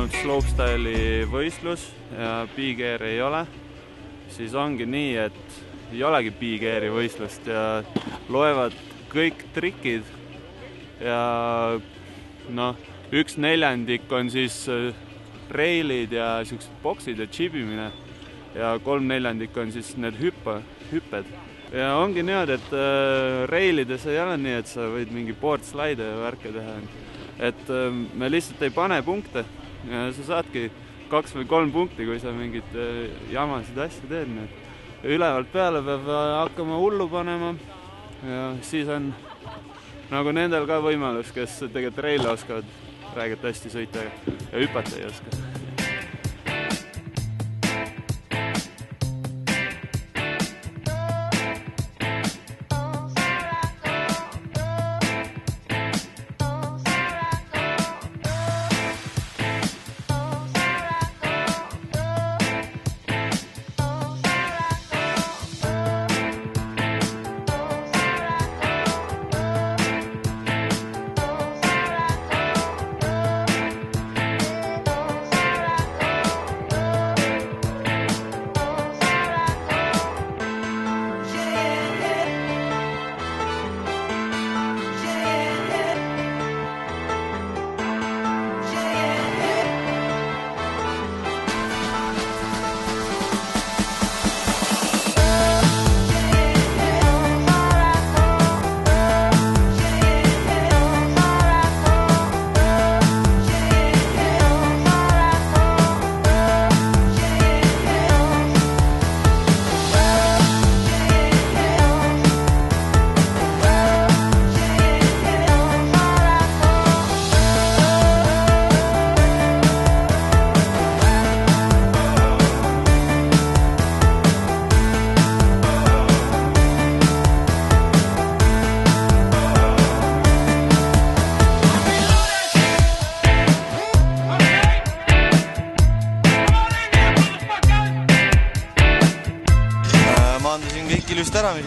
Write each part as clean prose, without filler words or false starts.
olnud slopestyle'i võistlus ja big air ei ole, siis ongi nii, et ei olegi big air'i võistlust ja loevad kõik trikid ja 1/4 on siis reilid ja siuksed boksid ja tšibimine ja 3/4 on siis need hüpped. Ja ongi niimoodi, et reilides ei ole nii, et sa võid mingi board slide ja värke teha. Et me lihtsalt ei pane punkte ja sa saadki 2 või 3 punkti, kui sa mingid jamasid asju teed. Ülevalt peale peab hakkama hullu panema ja siis on nagu nendel ka võimalus, kes tegelikult reile oskavad, räägid hästi sõita ja hüpata ei oska.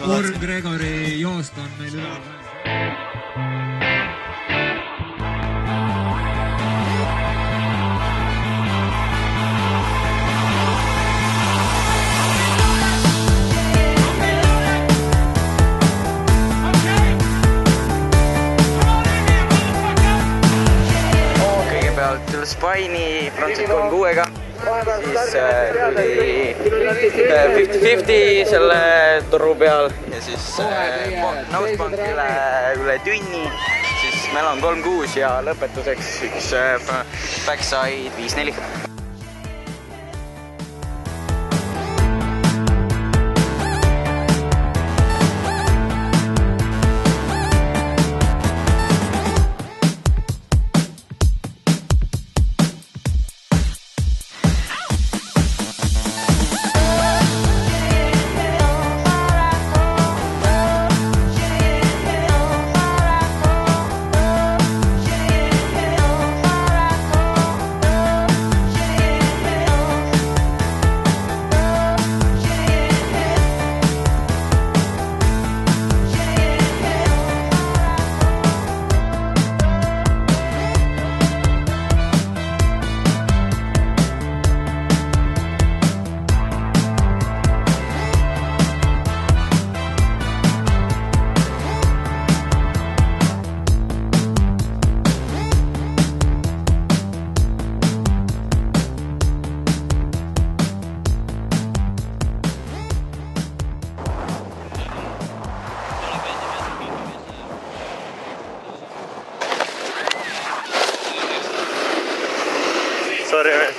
Orm Gregori joost on meil üle. Kõigepealt Spaini Francis 36-ga. Siis tuli 50-50 selle toru peal ja siis nosebunkile üle tünni, siis meil on 3-6 ja lõpetuseks üks backside 5-4. Sorry, man.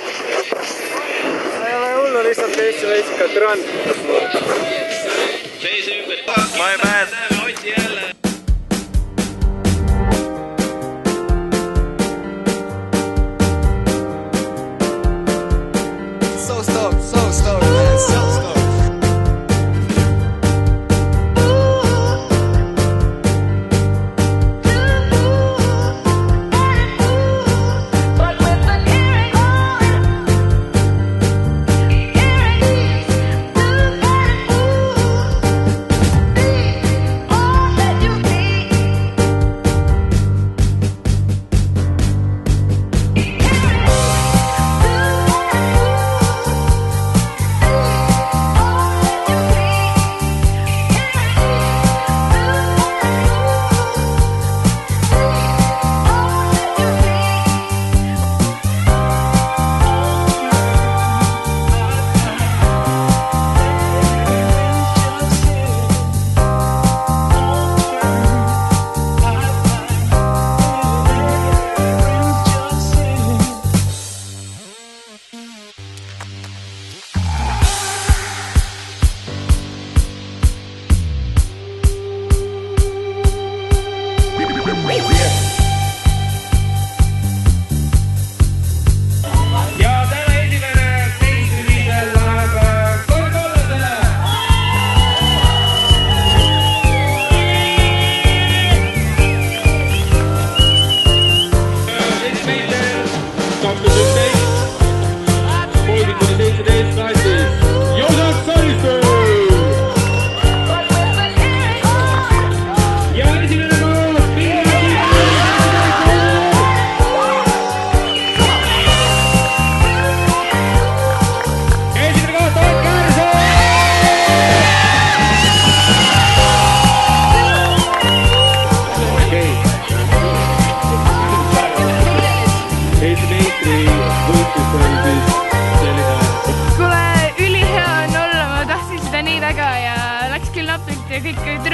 Ei ole hullu, lihtsalt Eesti võistkond run. My bad. So stoked, man, so stoked.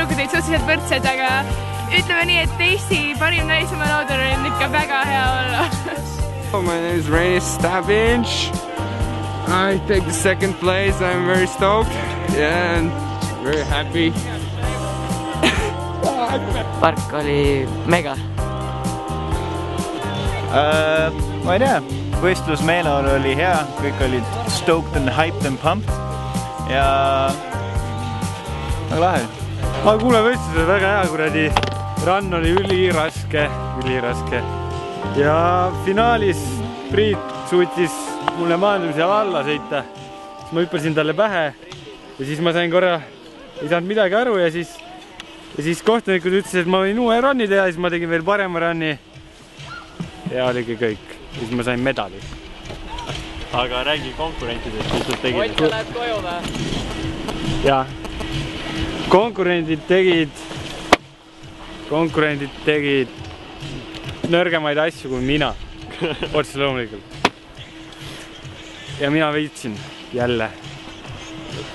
tüdrukud olid suhteliselt võrdsed, aga ütleme nii, et Eesti parim naisemaanoodur on ikka väga hea olla. My name is Rainy Stabinch. I take the second place. I'm very stoked and very happy. Park oli mega. Ma ei tea, võistlusmeeleolu oli hea, kõik olid stoked and hyped and pumped ja väga lahe. Kuule, võistlus oli väga hea, kuradi. Rann oli üliraske ja finaalis Priit suutis mulle maandumise alla sõita, siis ma hüppasin talle pähe ja siis ma sain korra, ei saanud midagi aru ja siis kohtunikud ütlesid, et ma võin uue ranni teha, siis ma tegin veel parema ranni ja oligi kõik, siis ma sain medali. Aga räägi konkurentidest, mis nad tegid? Ott, sa lähed koju või? Jaa, konkurendid tegid nõrgemaid asju kui mina, otse loomulikult. Ja mina võitsin jälle.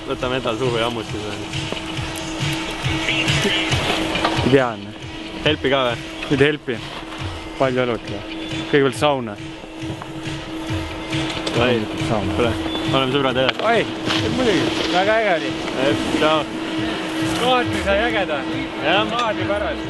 Võta medal suhu ja ammustis või? Ei tean. Helpi ka või? Nüüd helpi. Palju elud. Kõigepealt sauna. Tule, oleme sõbrad edasi. Oi, muidugi. Väga äge oli. Ciao. Skaatri sai ägeda. Jah. Skaatri pärast.